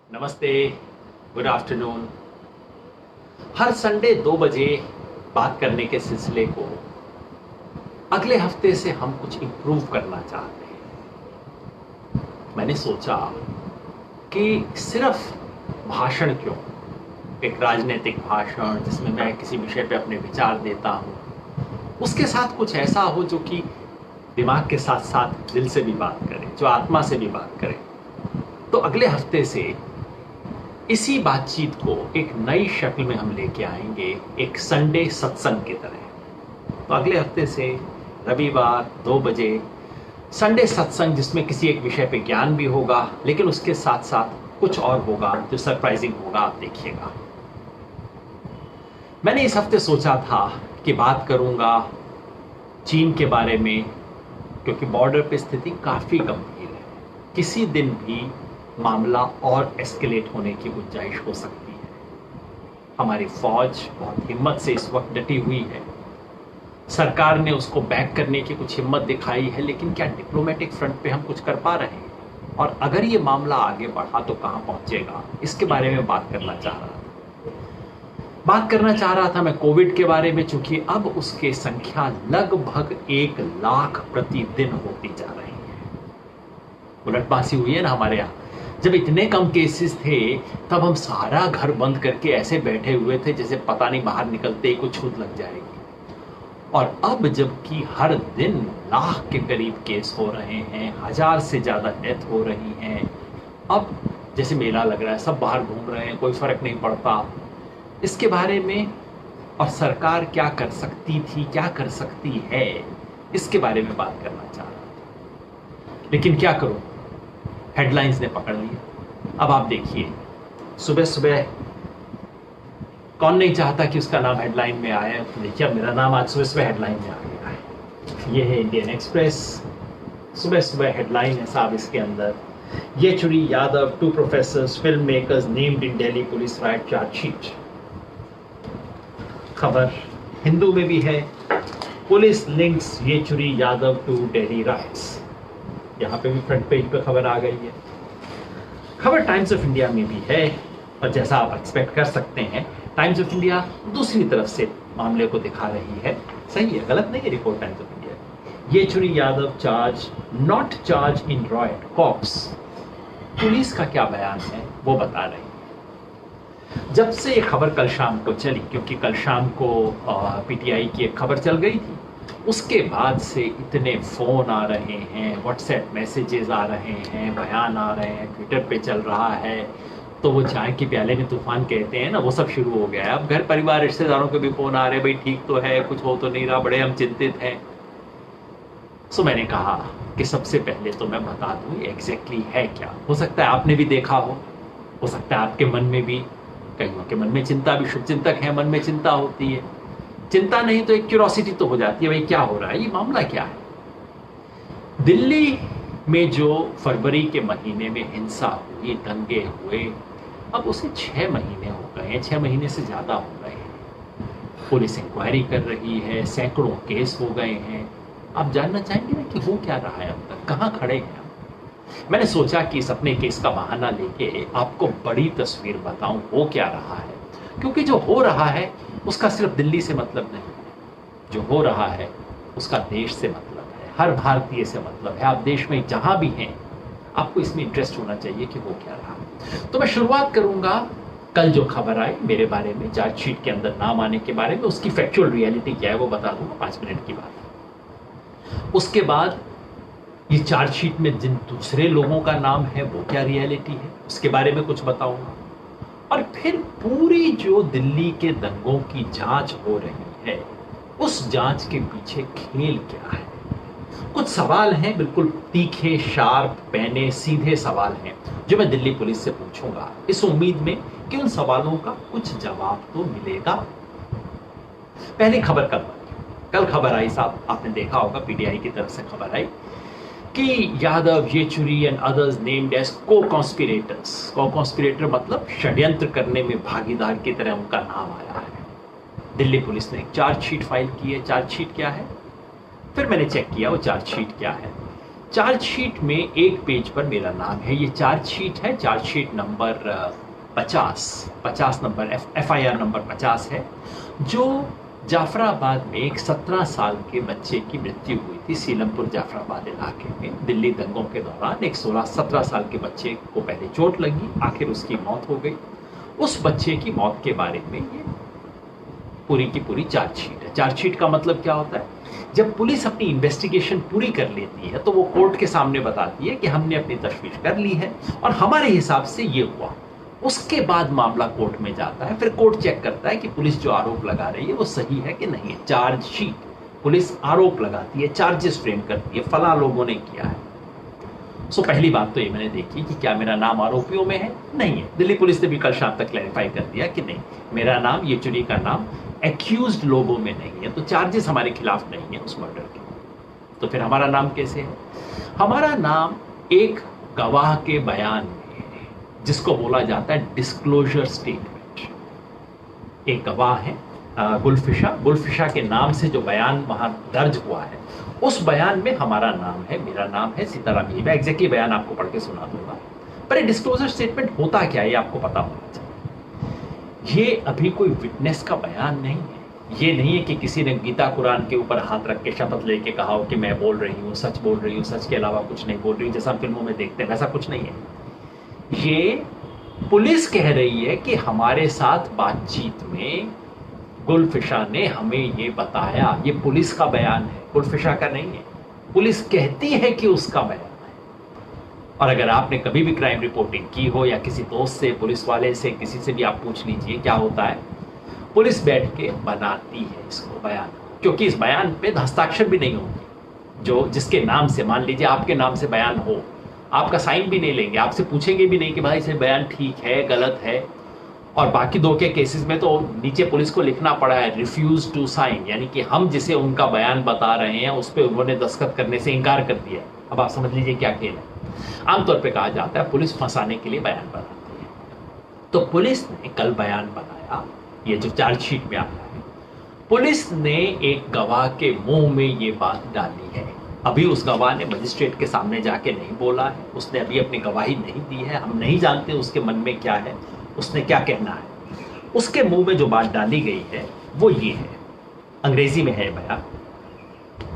नमस्ते, good afternoon. हर Sunday 2 बजे बात करने के सिलसिले को अगले हफ्ते से हम कुछ इम्प्रूव करना चाहते हैं। मैंने सोचा कि सिर्फ भाषण क्यों, एक राजनीतिक भाषण जिसमें मैं किसी विषय पे अपने विचार देता हूँ, उसके साथ कुछ ऐसा हो जो कि दिमाग के साथ साथ दिल से भी बात करे, जो आत्मा से भी बात करे। तो अगले हफ्ते से इसी बातचीत को एक नई शक्ल में हम लेके आएंगे, एक संडे सत्संग की तरह। तो अगले हफ्ते से रविवार 2 बजे संडे सत्संग, जिसमें किसी एक विषय पे ज्ञान भी होगा, लेकिन उसके साथ साथ कुछ और होगा जो सरप्राइजिंग होगा, आप देखिएगा। मैंने इस हफ्ते सोचा था कि बात करूंगा चीन के बारे में, क्योंकि बॉर्डर पे स्थिति काफी गंभीर है। किसी दिन भी मामला और एस्केलेट होने की गुंजाइश हो सकती है। हमारी फौज बहुत हिम्मत से इस वक्त डटी हुई है। सरकार ने उसको बैक करने की कुछ हिम्मत दिखाई है, लेकिन क्या डिप्लोमेटिक फ्रंट पे हम कुछ कर पा रहे हैं? और अगर ये मामला आगे बढ़ा तो कहां पहुंचेगा, इसके बारे में बात करना चाह रहा था मैं कोविड के बारे में, चूंकि अब उसके संख्या लगभग 1 लाख प्रतिदिन होती जा रही है। उलटबासी हुई है ना हमारे यहाँ। जब इतने कम केसेस थे तब हम सारा घर बंद करके ऐसे बैठे हुए थे जैसे पता नहीं बाहर निकलते ही कुछ छूत लग जाएगी। और अब जबकि हर दिन लाख के करीब केस हो रहे हैं, 1000 से ज्यादा डेथ हो रही हैं, अब जैसे मेला लग रहा है, सब बाहर घूम रहे हैं, कोई फर्क नहीं पड़ता। इसके बारे में और सरकार क्या कर सकती थी, क्या कर सकती है, इसके बारे में बात करना चाह रहा था। लेकिन क्या करूं, हेडलाइंस ने पकड़ लिया। अब आप देखिए, सुबह सुबह कौन नहीं चाहता कि उसका नाम हेडलाइन में आए। तो देखिए, अब मेरा नाम आज सुबह सुबह हेडलाइन में आ गया है। ये है इंडियन एक्सप्रेस। सुबह सुबह हेडलाइन है साहब इसके अंदर, Yechury Yadav, 2 professors, film makers named in Delhi police riot chargesheet. खबर हिंदू में भी है, police links Yechury Yadav to Delhi riots. यहाँ पे भी फ्रंट पेज पे खबर आ गई है। खबर टाइम्स ऑफ इंडिया में भी है, और जैसा आप एक्सपेक्ट कर सकते हैं, टाइम्स ऑफ इंडिया दूसरी तरफ से मामले को दिखा रही है। सही है, गलत नहीं है report Times of India. Yechury Yadav charge not charge in riot cops. Police का क्या बयान है वो बता रही है। जब से ये खबर कल शाम को चली, क्योंकि कल शाम को पीटीआई की एक खबर चल गई थी, उसके बाद से इतने फोन आ रहे हैं, व्हाट्सएप मैसेजेस आ रहे हैं, बयान आ रहे हैं, ट्विटर पे चल रहा है। तो वो चाय के प्याले में तूफान कहते हैं ना, वो सब शुरू हो गया है। अब घर परिवार रिश्तेदारों के भी फोन आ रहे हैं, भाई ठीक तो है, कुछ हो तो नहीं रहा, बड़े हम चिंतित हैं। सो मैंने कहा कि सबसे पहले तो मैं बता दूं एग्जैक्टली है क्या। हो सकता है आपने भी देखा हो सकता है आपके मन में भी, कईयों के मन में चिंता भी, शुभचिंतक है, मन में चिंता होती है। चिंता नहीं तो एक क्यूरोसिटी तो हो जाती है, भाई क्या हो रहा है, ये मामला क्या है। दिल्ली में जो फरवरी के महीने में हिंसा हुई, दंगे हुए, अब उसे 6 महीने हो गए हैं, 6 महीने से ज्यादा हो गए हैं। पुलिस इंक्वायरी कर रही है, सैकड़ों केस हो गए हैं। आप जानना चाहेंगे ना कि हो क्या रहा है, अब तक कहाँ खड़े हैं। मैंने सोचा कि इस अपने केस का बहाना लेके आपको बड़ी तस्वीर बताऊं हो क्या रहा है, क्योंकि जो हो रहा है उसका सिर्फ दिल्ली से मतलब नहीं, जो हो रहा है उसका देश से मतलब है, हर भारतीय से मतलब है। आप देश में जहां भी हैं, आपको इसमें इंटरेस्ट होना चाहिए कि वो क्या रहा। तो मैं शुरुआत करूंगा कल जो खबर आई मेरे बारे में, चार्जशीट के अंदर नाम आने के बारे में, उसकी फैक्चुअल रियलिटी क्या है वो बता दूंगा, 5 मिनट की बात। उसके बाद ये चार्जशीट में जिन दूसरे लोगों का नाम है वो क्या रियलिटी है, उसके बारे में कुछ बताऊंगा। और फिर पूरी जो दिल्ली के दंगों की जांच हो रही है, उस जांच के पीछे खेल क्या है। कुछ सवाल हैं, बिल्कुल तीखे, शार्प, पैने, सीधे सवाल हैं जो मैं दिल्ली पुलिस से पूछूंगा, इस उम्मीद में कि उन सवालों का कुछ जवाब तो मिलेगा। पहली खबर कल खबर आई साहब, आपने देखा होगा, पीटीआई की तरफ से खबर आई कि Yadav, Yechury and others named as co-conspirators. Co-conspirator मतलब षड्यंत्र करने में भागीदार की तरह उनका नाम आया है। दिल्ली पुलिस ने एक चार्जशीट फाइल की है। चार्जशीट क्या है, फिर मैंने चेक किया वो चार्जशीट क्या है। चार्जशीट में एक पेज पर मेरा नाम है। ये चार्जशीट है, chargesheet number 50 number, FIR number 50 है, जो जाफराबाद में एक 17 साल के बच्चे की मृत्यु हुई थी। सीलमपुर जाफराबाद इलाके में दिल्ली दंगों के दौरान एक 16-17 साल के बच्चे को पहले चोट लगी, आखिर उसकी मौत हो गई। उस बच्चे की मौत के बारे में ये पूरी की पूरी चार्जशीट है। चार्जशीट का मतलब क्या होता है? जब पुलिस अपनी इन्वेस्टिगेशन पूरी कर लेती है तो वो कोर्ट के सामने बताती है कि हमने अपनी तशवीश कर ली है और हमारे हिसाब से ये हुआ। उसके बाद मामला कोर्ट में जाता है, फिर कोर्ट चेक करता है कि पुलिस जो आरोप लगा रही है वो सही है कि नहीं है। चार्जशीट, पुलिस आरोप लगाती है, चार्जेस फ्रेम करती है, फला लोगों ने किया है। सो पहली बात तो ये मैंने देखी कि क्या मेरा नाम आरोपियों में है? नहीं है। दिल्ली पुलिस ने भी कल शाम तक क्लैरिफाई कर दिया कि नहीं, मेरा नाम, येचुरी का नाम एक्यूज्ड लोगों में नहीं है, तो चार्जेस हमारे खिलाफ नहीं है उस मर्डर के। तो फिर हमारा नाम कैसे है? हमारा नाम एक गवाह के बयान में है, जिसको बोला जाता है डिस्क्लोजर स्टेटमेंट। एक गवाह है गुलफिशा के नाम से जो बयान वहां दर्ज हुआ है, उस बयान में हमारा नाम है, मेरा नाम है सीताराम। मैं एग्जैक्टली बयान आपको पढ़ के सुना दूंगा, पर डिस्क्लोजर स्टेटमेंट होता क्या है ये आपको पता होना चाहिए। ये अभी कोई विटनेस का बयान नहीं है। ये नहीं है कि किसी ने गीता कुरान के ऊपर हाथ रख के शपथ लेके कहा हो कि मैं बोल रही हूँ, सच बोल रही हूँ, सच के अलावा कुछ नहीं बोल रही हूँ, जैसा हम फिल्मों में देखते हैं, वैसा कुछ नहीं है। ये पुलिस कह रही है कि हमारे साथ बातचीत में गुलफिशा ने हमें ये बताया। ये पुलिस का बयान है, गुलफिशा का नहीं है। पुलिस कहती है कि उसका बयान है। और अगर आपने कभी भी क्राइम रिपोर्टिंग की हो या किसी दोस्त से, पुलिस वाले से, किसी से भी आप पूछ लीजिए क्या होता है, पुलिस बैठ के बनाती है इसको बयान, क्योंकि इस बयान पे हस्ताक्षर भी नहीं होंगे। जो जिसके नाम से, मान लीजिए आपके नाम से बयान हो, आपका साइन भी नहीं लेंगे, आपसे पूछेंगे भी नहीं कि भाई से बयान ठीक है गलत है। और बाकी दो के केसेस में तो नीचे पुलिस को लिखना पड़ा है रिफ्यूज टू साइन, यानी कि हम जिसे उनका बयान बता रहे हैं उस पर उन्होंने दस्तखत करने से इनकार कर दिया। अब आप समझ लीजिए क्या खेल है। आमतौर पे कहा जाता है पुलिस फंसाने के लिए बयान बनाती है। तो पुलिस ने कल बयान बनाया, ये जो चार्जशीट में आता है, पुलिस ने एक गवाह के मुंह में ये बात डाली है। अभी उस गवाह ने मजिस्ट्रेट के सामने जाके नहीं बोला है, उसने अभी अपनी गवाही नहीं दी है, हम नहीं जानते उसके मन में क्या है, उसने क्या कहना है। उसके मुंह में जो बात डाली गई है वो ये है, अंग्रेजी में है बयान।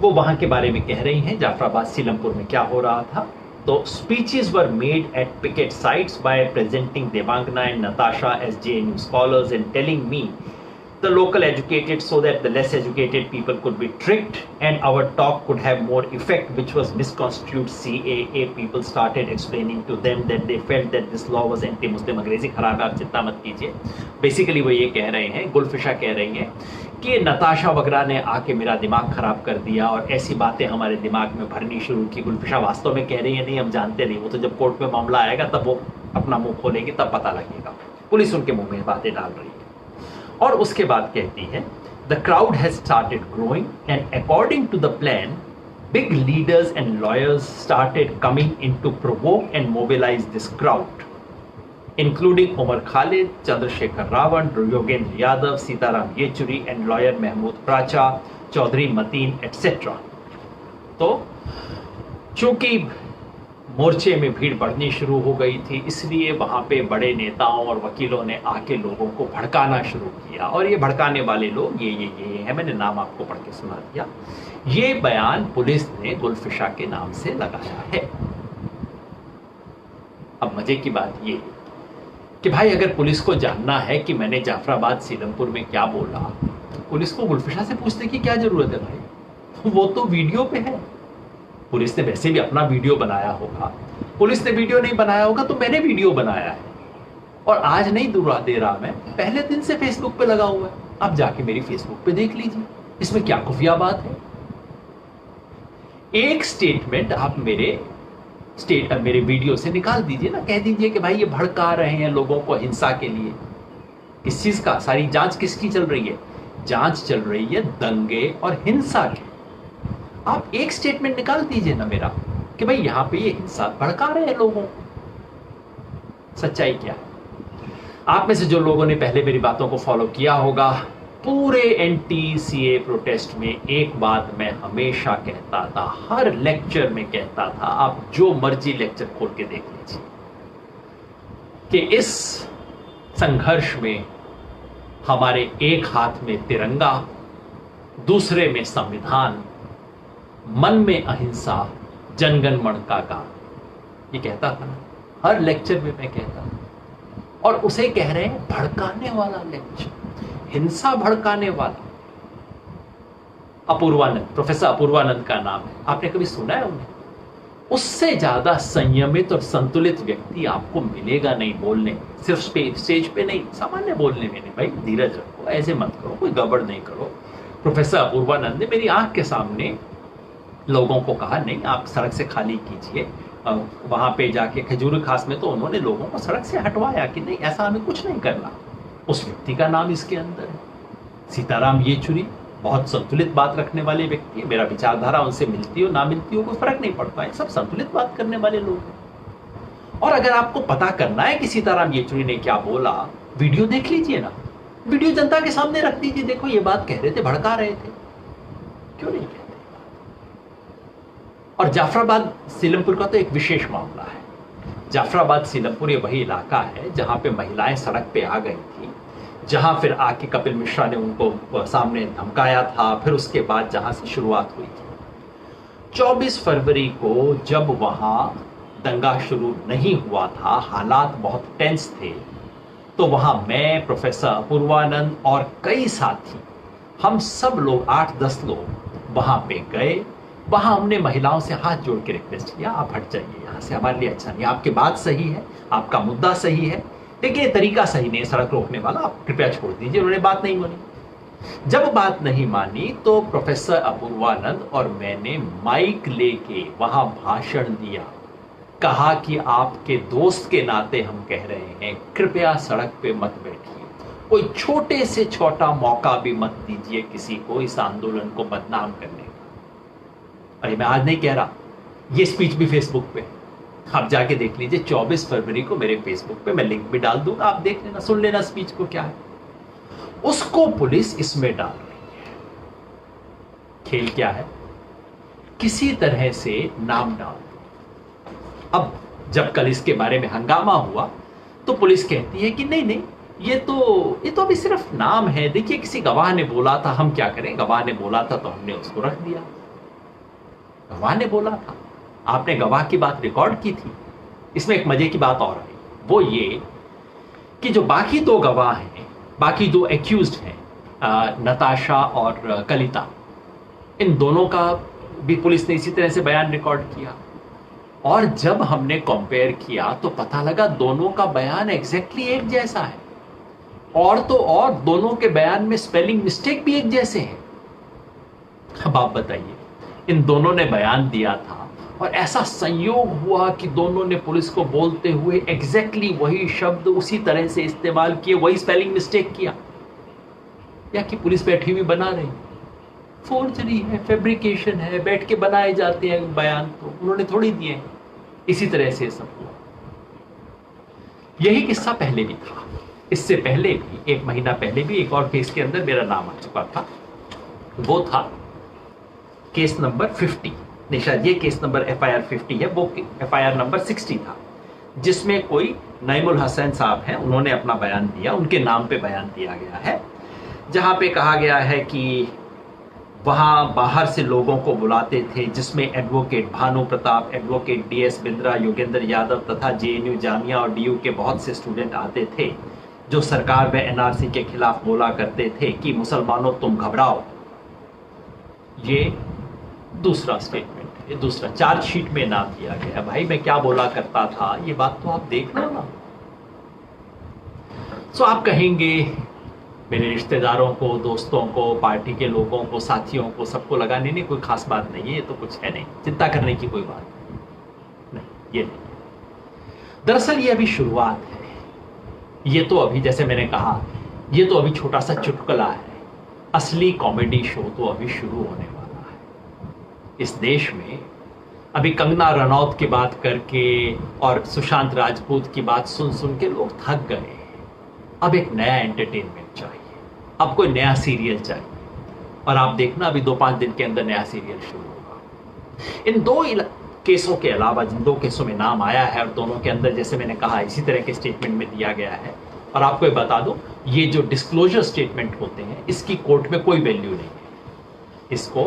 वो वहां के बारे में कह रही हैं जाफराबाद सीलमपुर में क्या हो रहा था। तो speeches were made at picket sites by presenting Devangana and Natasha as JNU scholars and telling me the local educated so that the less educated people could be tricked and our talk could have more effect, which was misconstrued CAA. People started explaining to them that they felt that this law was anti-Muslim. अंग्रेजी खराब है, आप चिंता मत कीजिए। Basically वो ये कह रहे हैं, गुलफिशा कह रही हैं कि नताशा वगैरह ने आके मेरा दिमाग खराब कर दिया और ऐसी बातें हमारे दिमाग में भरनी शुरू की। गुलफिशा वास्तव में कह रही है नहीं, हम जानते नहीं, वो तो जब कोर्ट में मामला आएगा तब वो अपना मुंह खोलेगी, तब पता लगेगा। पुलिस उनके मुंह में बातें डाल रही है। और उसके बाद कहती है the crowd has started growing and according to the plan big leaders and lawyers started coming in to provoke and mobilise this crowd, including Umar Khalid, Chandrashekhar Ravan, Yogendra Yadav, Sitaram Yechury and lawyer Mehmood Pracha, Chaudhary Mateen etcetera. तो चूंकि मोर्चे में भीड़ बढ़नी शुरू हो गई थी, इसलिए वहां पे बड़े नेताओं और वकीलों ने आके लोगों को भड़काना शुरू किया। और ये भड़काने वाले लोग ये है, मैंने नाम आपको पढ़ के सुना दिया। ये बयान पुलिस ने गुलफिशा के नाम से लगाया है। अब मजे की बात ये कि भाई अगर पुलिस को जानना है कि मैंने जाफराबाद सीलमपुर में क्या बोला, तो पुलिस को गुलफिशा से पूछने की क्या जरूरत है भाई, वो तो वीडियो पे है। पुलिस ने वैसे भी अपना वीडियो बनाया होगा, पुलिस ने वीडियो नहीं बनाया होगा तो मैंने वीडियो बनाया है। और आज नहीं दूरा दे रहा, मैं पहले दिन से फेसबुक पे लगा हुआ है, आप जाके मेरी फेसबुक पे देख लीजिए, इसमें क्या खुफिया बात है। एक स्टेटमेंट आप मेरे वीडियो से निकाल दीजिए ना, कह दीजिए कि भाई ये भड़का रहे हैं लोगों को हिंसा के लिए। किस चीज का, सारी जांच किसकी चल रही है? जांच चल रही है दंगे और हिंसा की। आप एक स्टेटमेंट निकाल दीजिए ना मेरा कि भाई यहां पे ये हिंसा भड़का रहे हैं लोगों को। सच्चाई क्या है? आप में से जो लोगों ने पहले मेरी बातों को फॉलो किया होगा पूरे एंटी सीए प्रोटेस्ट में एक बात मैं हमेशा कहता था, हर लेक्चर में कहता था, आप जो मर्जी लेक्चर खोल के देख लीजिए, कि इस संघर्ष में हमारे एक हाथ में तिरंगा, दूसरे में संविधान, मन में अहिंसा, जनगण मन का गान, ये कहता था। हर लेक्चर में मैं कहता था, और उसे कह रहे हैं भड़काने वाला लेक्चर, हिंसा भड़काने वाला। अपूर्वानंद, प्रोफेसर अपूर्वानंद का नाम है, आपने कभी सुना है उन्हें? उससे ज्यादा संयमित और संतुलित व्यक्ति आपको मिलेगा नहीं बोलने, सिर्फ स्टेज पे नहीं, सामान्य बोलने में नहीं। भाई धीरज रखो, ऐसे मत करो, कोई गड़बड़ नहीं करो। प्रोफेसर अपूर्वानंद ने मेरी आंख के सामने लोगों को कहा, नहीं आप सड़क से खाली कीजिए। वहां पे जाके खजूर खास में तो उन्होंने लोगों को सड़क से हटवाया कि नहीं, ऐसा हमें कुछ नहीं करना। उस व्यक्ति का नाम इसके अंदर है, सीताराम येचुरी। बहुत संतुलित बात रखने वाले व्यक्ति है, मेरा विचारधारा उनसे मिलती हो ना मिलती हो कोई फर्क नहीं पड़ता है, सब संतुलित बात करने वाले लोग हैं। और अगर आपको पता करना है कि सीताराम येचुरी ने क्या बोला, वीडियो देख लीजिए ना, वीडियो जनता के सामने रख दीजिए, देखो ये बात कह रहे थे, भड़का रहे थे, क्यों नहीं कहते। और जाफराबाद सीलमपुर का तो एक विशेष मामला है। जाफराबाद सीलमपुर ये वही इलाका है जहां पे महिलाएं सड़क पे आ गई थी, जहां फिर आके कपिल मिश्रा ने उनको सामने धमकाया था, फिर उसके बाद जहां से शुरुआत हुई थी। 24 फरवरी को जब वहां दंगा शुरू नहीं हुआ था, हालात बहुत टेंस थे, तो वहां मैं, प्रोफेसर अपूर्वानंद और कई साथी, हम सब लोग 8-10 लोग वहां पे गए। वहां हमने महिलाओं से हाथ जोड़ के रिक्वेस्ट किया, आप हट जाइए यहाँ से, हमारे लिए अच्छा नहीं, आपकी बात सही है, आपका मुद्दा सही है, लेकिन ये तरीका सही नहीं है सड़क रोकने वाला, आप कृपया छोड़ दीजिए। उन्होंने बात नहीं मानी। जब बात नहीं मानी तो प्रोफेसर अपूर्वानंद और मैंने माइक लेके वहां भाषण दिया, कहा कि आपके दोस्त के नाते हम कह रहे हैं, कृपया सड़क पे मत बैठिए, कोई छोटे से छोटा मौका भी मत दीजिए किसी को इस आंदोलन को बदनाम करने का। अरे मैं आज नहीं कह रहा, ये स्पीच भी फेसबुक पे, आप जाके देख लीजिए, 24 फरवरी को मेरे फेसबुक पे मैं लिंक भी डाल दूंगा, आप देख लेना, सुन लेना स्पीच को क्या है। उसको पुलिस इसमें डाल रही है। खेल क्या है, किसी तरह से नाम डाल दो। अब जब कल इसके बारे में हंगामा हुआ तो पुलिस कहती है कि नहीं नहीं, ये तो अभी सिर्फ नाम है, देखिए किसी गवाह ने बोला था, हम क्या करें, गवाह ने बोला था तो हमने उसको रख दिया। गवाह ने बोला था, आपने गवाह की बात रिकॉर्ड की थी। इसमें एक मजे की बात और आई, वो ये कि जो बाकी 2 गवाह हैं, बाकी 2 एक्यूज्ड हैं, नताशा और कलिता, इन दोनों का भी पुलिस ने इसी तरह से बयान रिकॉर्ड किया। और जब हमने कंपेयर किया तो पता लगा दोनों का बयान एग्जैक्टली एक जैसा है, और तो और दोनों के बयान में स्पेलिंग मिस्टेक भी एक जैसे हैं। अब आप बताइए, इन दोनों ने बयान दिया था और ऐसा संयोग हुआ कि दोनों ने पुलिस को बोलते हुए एग्जैक्टली वही शब्द उसी तरह से इस्तेमाल किए, वही स्पेलिंग मिस्टेक किया, या कि पुलिस बैठी हुई बना रही, फोर्जरी है, फैब्रिकेशन है, बैठ के बनाए जाते हैं बयान, तो उन्होंने थोड़ी दिए हैं। इसी तरह से सब हुआ। यही किस्सा पहले भी था, इससे पहले भी 1 महीना पहले भी एक और केस के अंदर मेरा नाम आ चुका था, वो था केस नंबर 50, नहीं शायद ये केस नंबर FIR 50 है, वो FIR नंबर 60 था, जिसमें कोई नईमुल हसन साहब हैं, उन्होंने अपना बयान दिया, उनके नाम पे बयान दिया गया है, जहां पे कहा गया है कि वहां बाहर से लोगों को बुलाते थे, जिसमें advocate Bhanu Pratap, advocate DS Bindra, Yogendra Yadav तथा JNU जामिया और DU के बहुत से स्टूडेंट आते थे, जो सरकार व NRC के खिलाफ बोला करते थे कि मुसलमानों तुम घबराओ। ये दूसरा स्टेटमेंट है, ये दूसरा चार्जशीट में नाम दिया गया। भाई मैं क्या बोला करता था, ये बात तो आप देख लो ना। सो आप कहेंगे मेरे रिश्तेदारों को, दोस्तों को, पार्टी के लोगों को, साथियों को, सबको लगाने, नहीं कोई खास बात नहीं है, ये तो कुछ है नहीं, चिंता करने की कोई बात नहीं, ये नहीं। दरअसल ये अभी शुरुआत है, ये तो अभी, जैसे मैंने कहा, ये तो अभी छोटा सा चुटकुला है, असली कॉमेडी शो तो अभी शुरू होने वाला है। इस देश में अभी कंगना रनौत की बात करके और सुशांत राजपूत की बात सुन सुन के लोग थक गए। अब एक नया एंटरटेनमेंट चाहिए, अब कोई नया सीरियल चाहिए, और आप देखना अभी 2-5 दिन के अंदर नया सीरियल शुरू होगा। इन दो केसों के अलावा जिन 2 केसों में नाम आया है, और दोनों के अंदर जैसे मैंने कहा इसी तरह के स्टेटमेंट में दिया गया है। और आपको ये बता दूं, ये जो डिस्क्लोजर स्टेटमेंट होते हैं इसकी कोर्ट में कोई वैल्यू नहीं है। इसको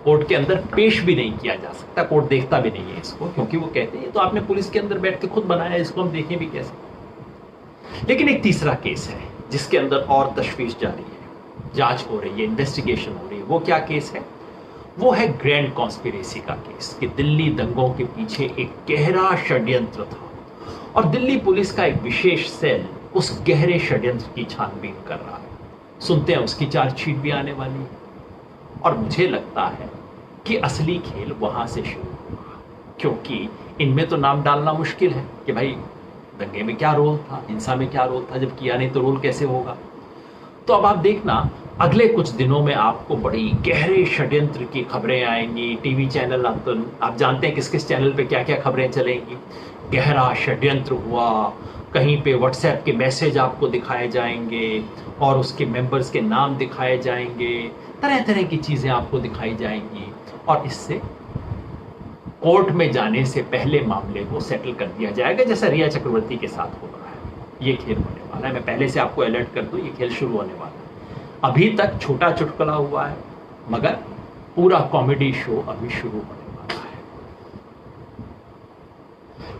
कोर्ट के अंदर पेश भी नहीं किया जा सकता, कोर्ट देखता भी नहीं है इसको, क्योंकि वो कहते हैं तो आपने पुलिस के अंदर बैठ के खुद बनाया, इसको हम देखें भी कैसे। लेकिन एक तीसरा केस है जिसके अंदर और तशवीश जारी है, जांच हो रही है, इन्वेस्टिगेशन हो रही है। वो क्या केस है? वो है ग्रैंड कॉन्स्पिरेसी का केस, कि दिल्ली दंगों के पीछे एक गहरा षड्यंत्र था, और दिल्ली पुलिस का एक विशेष सेल उस गहरे षड्यंत्र की छानबीन कर रहा है। सुनते हैं उसकी चार्जशीट भी आने वाली है, और मुझे लगता है कि असली खेल वहां से शुरू होगा, क्योंकि इनमें तो नाम डालना मुश्किल है कि भाई दंगे में क्या रोल था, हिंसा में क्या रोल था, जब किया नहीं तो रोल कैसे होगा। तो अब आप देखना अगले कुछ दिनों में आपको बड़ी गहरे षड्यंत्र की खबरें आएंगी। टीवी चैनल आप जानते हैं किस किस चैनल पे क्या क्या खबरें चलेंगी। गहरा षड्यंत्र हुआ, कहीं पे व्हाट्सएप के मैसेज आपको दिखाए जाएंगे और उसके मेंबर्स के नाम दिखाए जाएंगे, तरह तरह की चीजें आपको दिखाई जाएंगी, और इससे कोर्ट में जाने से पहले मामले को सेटल कर दिया जाएगा, जैसा रिया चक्रवर्ती के साथ हो रहा है। ये खेल होने वाला है, मैं पहले से आपको अलर्ट कर दूं, ये खेल शुरू होने वाला है। अभी तक छोटा चुटकुला हुआ है, मगर पूरा कॉमेडी शो अभी शुरू होने वाला है।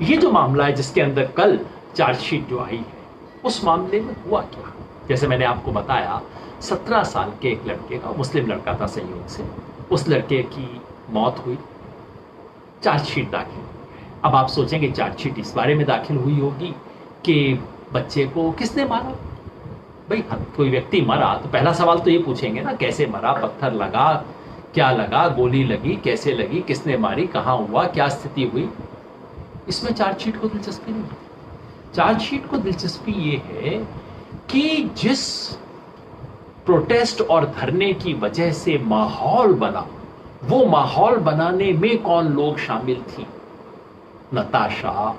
ये जो मामला है जिसके अंदर कल चार्जशीट जो आई है, उस मामले में हुआ क्या? जैसे मैंने आपको बताया, 17 साल के एक लड़के का, मुस्लिम लड़का था संयोग से, उस लड़के की मौत हुई, चार्जशीट दाखिल हुई। अब आप सोचेंगे चार्जशीट इस बारे में दाखिल हुई होगी कि बच्चे को किसने मारा। भाई कोई व्यक्ति मरा तो पहला सवाल तो ये पूछेंगे ना, कैसे मरा, पत्थर लगा, क्या लगा, गोली लगी, कैसे लगी, किसने मारी, कहाँ हुआ, क्या स्थिति हुई। इसमें चार्जशीट को दिलचस्पी नहीं है। चार्जशीट को दिलचस्पी ये है कि जिस प्रोटेस्ट और धरने की वजह से माहौल बना, वो माहौल बनाने में कौन लोग शामिल थी। नताशा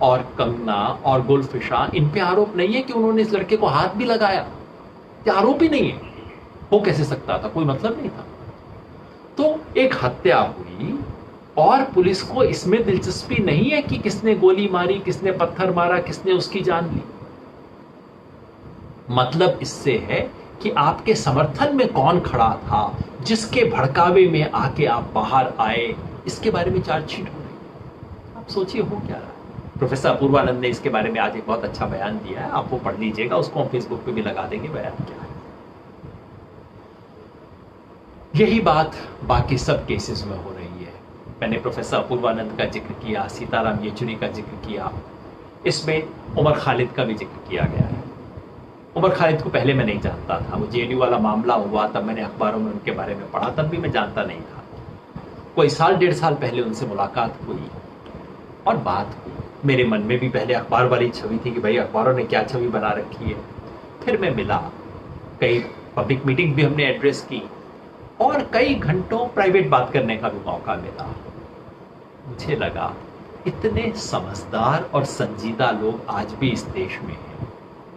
और कंगना और गुलफिशा, इन पे आरोप नहीं है कि उन्होंने इस लड़के को हाथ भी लगाया, ये आरोप ही नहीं है। हो कैसे सकता था, कोई मतलब नहीं था। तो एक हत्या हुई और पुलिस को इसमें दिलचस्पी नहीं है कि किसने गोली मारी, किसने पत्थर मारा, किसने उसकी जान ली। मतलब इससे है कि आपके समर्थन में कौन खड़ा था, जिसके भड़कावे में आके आप बाहर आए, इसके बारे में चार्जशीट हो रही है। आप सोचिए हो क्या रहा है। प्रोफेसर अपूर्वानंद ने इसके बारे में आज एक बहुत अच्छा बयान दिया है, आप वो पढ़ लीजिएगा, उसको हम फेसबुक पे भी लगा देंगे, बयान क्या है। यही बात बाकी सब केसेस में हो रही है। मैंने प्रोफेसर अपूर्वानंद का जिक्र किया, सीताराम येचुरी का जिक्र किया, इसमें उमर खालिद का भी जिक्र किया गया है। उमर खालिद को पहले मैं नहीं जानता था, वो जेएनयू वाला मामला हुआ तब मैंने अखबारों में उनके बारे में पढ़ा, तब भी मैं जानता नहीं था। कोई 1.5 साल पहले उनसे मुलाकात हुई और बात हुई। मेरे मन में भी पहले अखबार वाली छवि थी कि भाई अखबारों ने क्या छवि बना रखी है। फिर मैं मिला, कई पब्लिक मीटिंग भी हमने एड्रेस की और कई घंटों प्राइवेट बात करने का भी मौका मिला। मुझे लगा इतने समझदार और संजीदा लोग आज भी इस देश में हैं।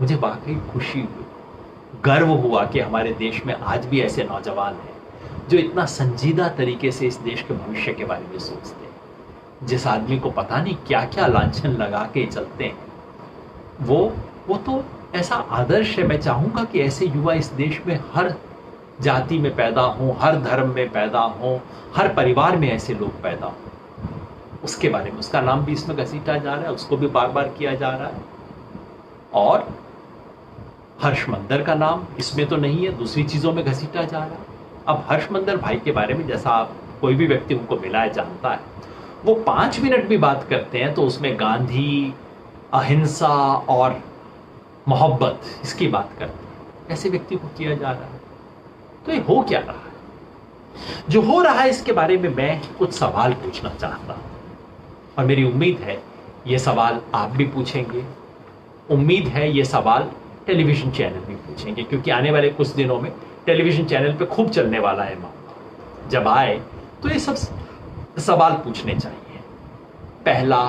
मुझे वाकई खुशी हुई, गर्व हुआ कि हमारे देश में आज भी ऐसे नौजवान हैं जो इतना संजीदा तरीके से इस देश के भविष्य के बारे में सोचते हैं। जिस आदमी को पता नहीं क्या क्या लांछन लगा के चलते हैं, वो तो ऐसा आदर्श है। मैं चाहूंगा कि ऐसे युवा इस देश में हर जाति में पैदा हों, हर धर्म में पैदा हों, हर परिवार में ऐसे लोग पैदा हों। उसके बारे में, उसका नाम भी इसमें घसीटा जा रहा है, उसको भी बार बार किया जा रहा है। और हर्षमंदर का नाम इसमें तो नहीं है, दूसरी चीजों में घसीटा जा रहा है। अब हर्षमंदर भाई के बारे में जैसा आप कोई भी व्यक्ति उनको मिला है जानता है, वो 5 मिनट भी बात करते हैं तो उसमें गांधी, अहिंसा और मोहब्बत इसकी बात करते हैं। ऐसे व्यक्ति को किया जा रहा है। तो ये हो क्या रहा है? जो हो रहा है इसके बारे में मैं कुछ सवाल पूछना चाहता हूं, और मेरी उम्मीद है ये सवाल आप भी पूछेंगे। उम्मीद है ये सवाल टेलीविजन चैनल भी पूछेंगे, क्योंकि आने वाले कुछ दिनों में टेलीविजन चैनल पे खूब चलने वाला है मामला। जब आए तो ये सब सवाल पूछने चाहिए। पहला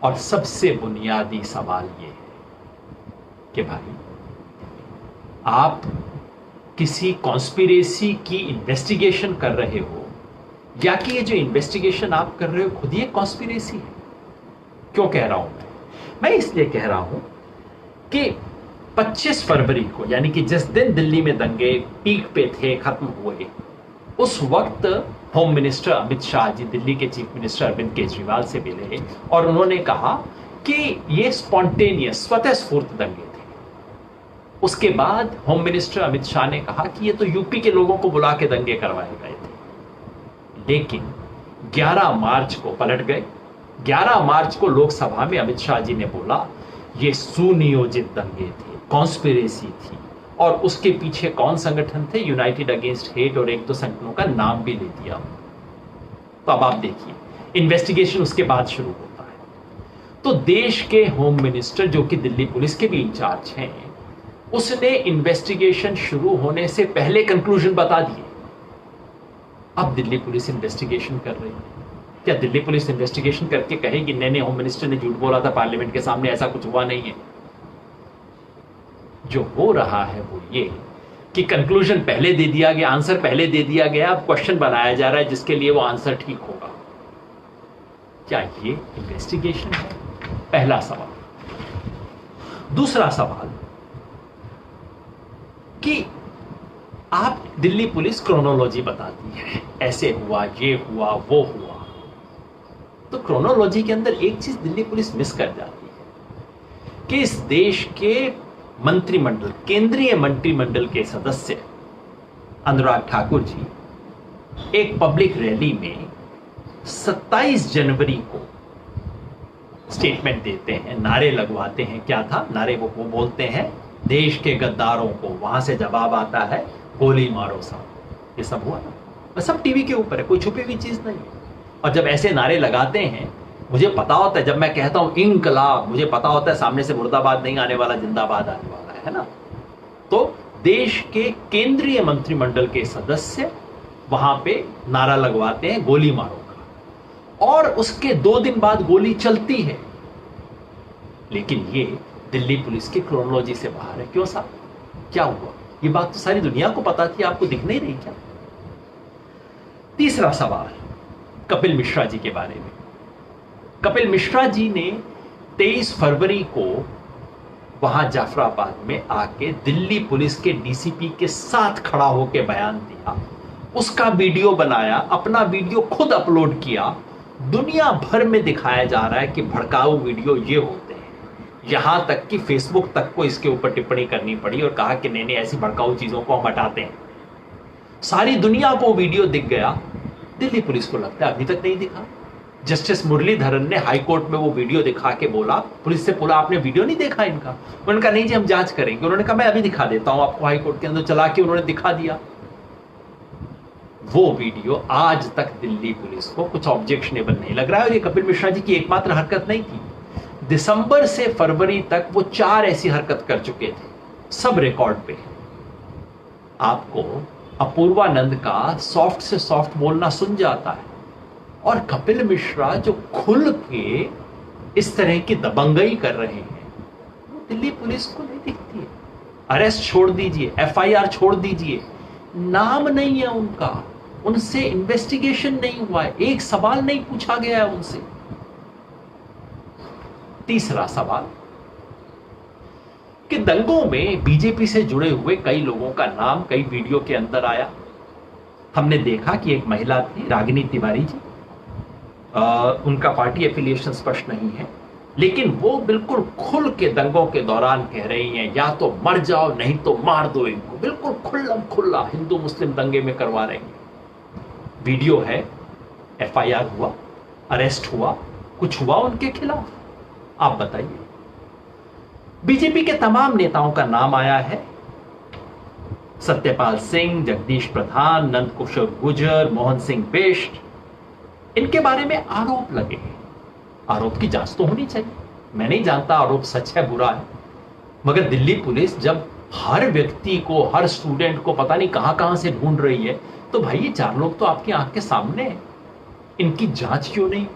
और सबसे बुनियादी सवाल ये है कि भाई आप किसी कॉन्स्पिरेसी की इन्वेस्टिगेशन कर रहे हो, या कि ये जो इन्वेस्टिगेशन आप कर रहे हो खुद ही एक कॉन्स्पिरेसी है। क्यों कह रहा हूं मैं इसलिए कह रहा हूं कि 25 फरवरी को, यानी कि जिस दिन दिल्ली में दंगे पीक पे थे, खत्म हुए, उस वक्त होम मिनिस्टर अमित शाह जी दिल्ली के चीफ मिनिस्टर अरविंद केजरीवाल से मिले और उन्होंने कहा कि ये स्पॉन्टेनियस, स्वतः स्फूर्त दंगे थे। उसके बाद होम मिनिस्टर अमित शाह ने कहा कि ये तो यूपी के लोगों को बुला के दंगे करवाए गए थे। लेकिन 11 मार्च को पलट गए। 11 मार्च को लोकसभा में अमित शाह जी ने बोला ये सुनियोजित दंगे थे, कॉन्स्पिरेसी थी, और उसके पीछे कौन संगठन थे? यूनाइटेड अगेंस्ट हेट, और एक दो संगठनों का नाम भी ले दिया। तो अब आप देखिए, इन्वेस्टिगेशन उसके बाद शुरू होता है। तो देश के होम मिनिस्टर, जो कि दिल्ली पुलिस के भी इंचार्ज हैं, उसने इन्वेस्टिगेशन शुरू होने से पहले कंक्लूजन बता दिए। अब दिल्ली पुलिस इन्वेस्टिगेशन कर रही है। क्या दिल्ली पुलिस इन्वेस्टिगेशन करके कहेगी नहीं होम मिनिस्टर ने झूठ बोला था पार्लियामेंट के सामने, ऐसा कुछ हुआ नहीं है? जो हो रहा है वो ये कि कंक्लूजन पहले दे दिया गया, आंसर पहले दे दिया गया, अब क्वेश्चन बनाया जा रहा है जिसके लिए वो आंसर ठीक होगा। क्या ये इन्वेस्टिगेशन है? पहला सवाल। दूसरा सवाल कि आप, दिल्ली पुलिस क्रोनोलॉजी बताती है, ऐसे हुआ, ये हुआ, वो हुआ। तो क्रोनोलॉजी के अंदर एक चीज दिल्ली पुलिस मिस कर जाती है कि इस देश के मंत्रिमंडल, केंद्रीय मंत्रिमंडल के सदस्य अनुराग ठाकुर जी एक पब्लिक रैली में 27 जनवरी को स्टेटमेंट देते हैं, नारे लगवाते हैं। क्या था नारे? वो बोलते हैं देश के गद्दारों को, वहां से जवाब आता है गोली मारो साहब। ये सब हुआ ना, सब टीवी के ऊपर है, कोई छुपी हुई चीज नहीं है। और जब ऐसे नारे लगाते हैं, मुझे पता होता है, जब मैं कहता हूं इनकलाब, मुझे पता होता है सामने से मुर्दाबाद नहीं आने वाला, जिंदाबाद आने वाला है ना। तो देश के केंद्रीय मंत्रिमंडल के सदस्य वहां पे नारा लगवाते हैं गोली मारो का, और उसके 2 दिन बाद गोली चलती है। लेकिन ये दिल्ली पुलिस की क्रोनोलॉजी से बाहर है। क्यों साहब, क्या हुआ? ये बात तो सारी दुनिया को पता थी, आपको दिख नहीं रही क्या? तीसरा सवाल कपिल मिश्रा जी के बारे में। कपिल मिश्रा जी ने 23 फरवरी को वहां जाफराबाद में आके दिल्ली पुलिस के डीसीपी के साथ खड़ा होकर बयान दिया, उसका वीडियो बनाया, अपना वीडियो खुद अपलोड किया। दुनिया भर में दिखाया जा रहा है कि भड़काऊ वीडियो ये होते हैं। यहां तक कि फेसबुक तक को इसके ऊपर टिप्पणी करनी पड़ी और कहा कि नहीं ऐसी भड़काऊ चीजों को हम हटाते हैं। सारी दुनिया को वीडियो दिख गया, दिल्ली पुलिस को लगता है अभी तक नहीं दिखा। जस्टिस मुरलीधरन ने हाई कोर्ट में वो वीडियो दिखा के बोला, पुलिस से बोला आपने वीडियो नहीं देखा इनका? उन्होंने कहा नहीं जी हम जांच करेंगे। उन्होंने कहा मैं अभी दिखा देता हूं आपको। हाई कोर्ट के अंदर चला के उन्होंने दिखा दिया। वो वीडियो आज तक दिल्ली पुलिस को कुछ ऑब्जेक्शनेबल नहीं लग रहा है। और ये कपिल मिश्रा जी की एकमात्र हरकत नहीं थी। दिसंबर से फरवरी तक वो 4 ऐसी हरकत कर चुके थे, सब रिकॉर्ड पे है। आपको अपूर्वानंद का सॉफ्ट से सॉफ्ट बोलना सुन जाता है, और कपिल मिश्रा जो खुल के इस तरह की दबंगई कर रहे हैं, वो दिल्ली पुलिस को नहीं दिखती है। अरेस्ट छोड़ दीजिए, एफआईआर छोड़ दीजिए, नाम नहीं है उनका, उनसे इन्वेस्टिगेशन नहीं हुआ है, एक सवाल नहीं पूछा गया है उनसे। तीसरा सवाल कि दंगों में बीजेपी से जुड़े हुए कई लोगों का नाम कई वीडियो के अंदर आया। हमने देखा कि एक महिला थी, रागिनी तिवारी जी, उनका पार्टी एफिलिएशन स्पष्ट नहीं है, लेकिन वो बिल्कुल खुल के दंगों के दौरान कह रही हैं या तो मर जाओ नहीं तो मार दो इनको। बिल्कुल खुल्लम खुल्ला हिंदू मुस्लिम दंगे में करवा रही हैं। वीडियो है, एफआईआर हुआ, अरेस्ट हुआ, कुछ हुआ उनके खिलाफ? आप बताइए। बीजेपी के तमाम नेताओं का नाम आया है, सत्यपाल सिंह, जगदीश प्रधान, नंद किशोर गुर्जर, मोहन सिंह बिष्ट, इनके बारे में आरोप लगे हैं। आरोप की जांच तो होनी चाहिए। मैं नहीं जानता आरोप सच है बुरा है, मगर दिल्ली पुलिस जब हर व्यक्ति को, हर स्टूडेंट को पता नहीं कहां कहां से ढूंढ रही है, तो भाई ये 4 लोग तो आपकी आंख के सामने हैं, इनकी जांच क्यों नहीं?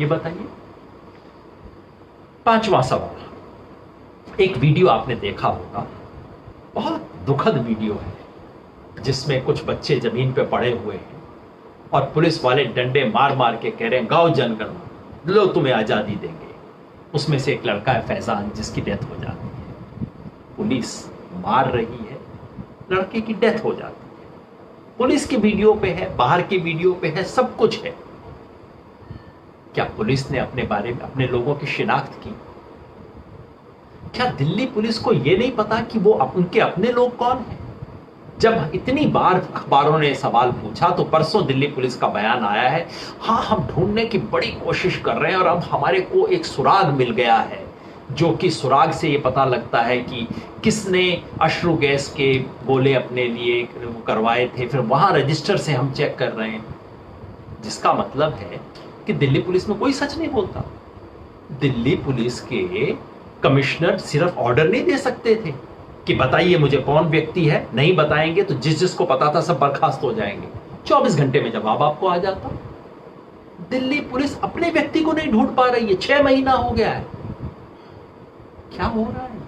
ये बताइए। 5वां सवाल, एक वीडियो आपने देखा होगा, बहुत दुखद वीडियो है जिसमें कुछ बच्चे जमीन पे पड़े हुए हैं और पुलिस वाले डंडे मार मार के कह रहे हैं गाओ जनगणना, लो तुम्हें आजादी देंगे। उसमें से एक लड़का है फैजान, जिसकी डेथ हो जाती है। पुलिस मार रही है, लड़के की डेथ हो जाती है। पुलिस की वीडियो पे है, बाहर की वीडियो पे है, सब कुछ है। क्या पुलिस ने अपने बारे में, अपने लोगों की शिनाख्त की? क्या दिल्ली पुलिस को यह नहीं पता कि वो उनके अपने लोग कौन हैं? जब इतनी बार अखबारों ने सवाल पूछा तो परसों दिल्ली पुलिस का बयान आया है, हाँ हम ढूंढने की बड़ी कोशिश कर रहे हैं और अब हमारे को एक सुराग मिल गया है, जो कि सुराग से ये पता लगता है कि किसने अश्रु गैस के गोले अपने लिए करवाए थे। फिर वहां रजिस्टर से हम चेक कर रहे हैं, जिसका मतलब है कि दिल्ली पुलिस में कोई सच नहीं बोलता। दिल्ली पुलिस के कमिश्नर सिर्फ ऑर्डर नहीं दे सकते थे कि बताइए मुझे कौन व्यक्ति है, नहीं बताएंगे तो जिस जिसको पता था सब बर्खास्त हो जाएंगे। 24 घंटे में जवाब आपको आ जाता। दिल्ली पुलिस अपने व्यक्ति को नहीं ढूंढ पा रही है, 6 महीना हो गया है। क्या हो रहा है?